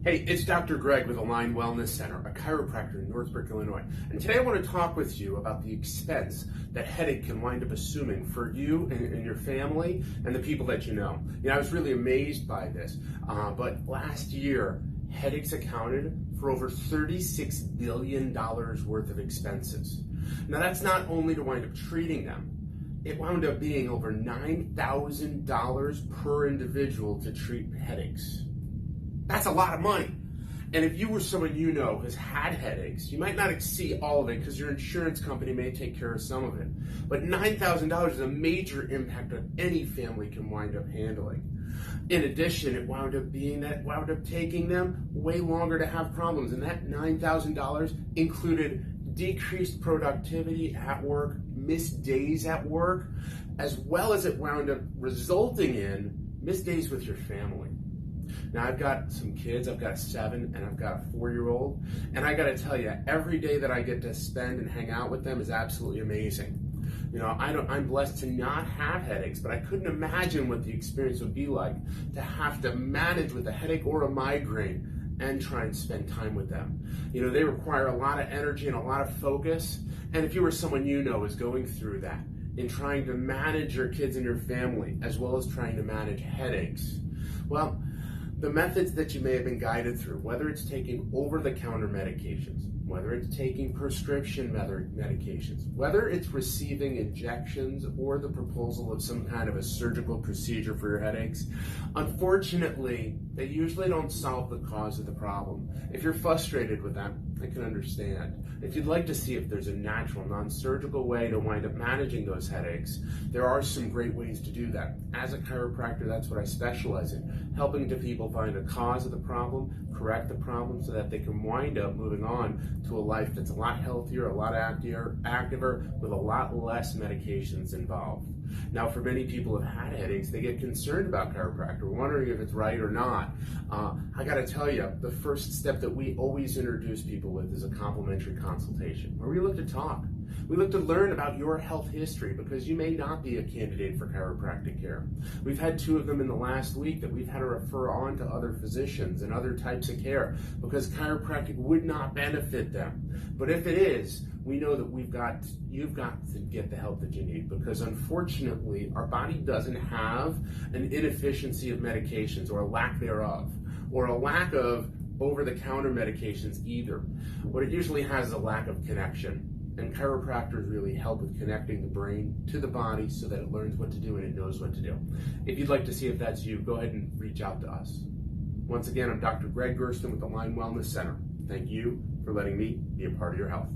Hey, it's Dr. Greg with Align Wellness Center, a chiropractor in Northbrook, Illinois. And today I want to talk with you about the expense that headache can wind up assuming for you and your family and the people that you know. I was really amazed by this, but last year, headaches accounted for over $36 billion worth of expenses. Now that's not only to wind up treating them, it wound up being over $9,000 per individual to treat headaches. That's a lot of money. And if you were someone you know has had headaches, you might not see all of it because your insurance company may take care of some of it. But $9,000 is a major impact that any family can wind up handling. In addition, it wound up taking them way longer to have problems. And that $9,000 included decreased productivity at work, missed days at work, as well as it wound up resulting in missed days with your family. Now, I've got some kids. I've got a 7 and I've got a 4-year-old. And I got to tell you, every day that I get to spend and hang out with them is absolutely amazing. I'm blessed to not have headaches, but I couldn't imagine what the experience would be like to have to manage with a headache or a migraine and try and spend time with them. They require a lot of energy and a lot of focus. And if you were someone you know is going through that in trying to manage your kids and your family, as well as trying to manage headaches, well, the methods that you may have been guided through, whether it's taking over-the-counter medications, whether it's taking prescription medications, whether it's receiving injections or the proposal of some kind of a surgical procedure for your headaches, unfortunately, they usually don't solve the cause of the problem. If you're frustrated with that, I can understand. If you'd like to see if there's a natural, non-surgical way to wind up managing those headaches, there are some great ways to do that. As a chiropractor, that's what I specialize in, helping people find a cause of the problem, correct the problem so that they can wind up moving on to a life that's a lot healthier, a lot activer, with a lot less medications involved. Now, for many people who have had headaches, they get concerned about chiropractor, wondering if it's right or not. I got to tell you, the first step that we always introduce people with is a complimentary consultation, where we look to talk. We look to learn about your health history because you may not be a candidate for chiropractic care. We've had 2 of them in the last week that we've had to refer on to other physicians and other types of care because chiropractic would not benefit them. But if it is, we know that you've got to get the help that you need because unfortunately our body doesn't have an inefficiency of medications or a lack thereof or a lack of over-the-counter medications either. What it usually has is a lack of connection. And chiropractors really help with connecting the brain to the body so that it learns what to do and it knows what to do. If you'd like to see if that's you, go ahead and reach out to us. Once again, I'm Dr. Greg Gersten with the Align Wellness Center. Thank you for letting me be a part of your health.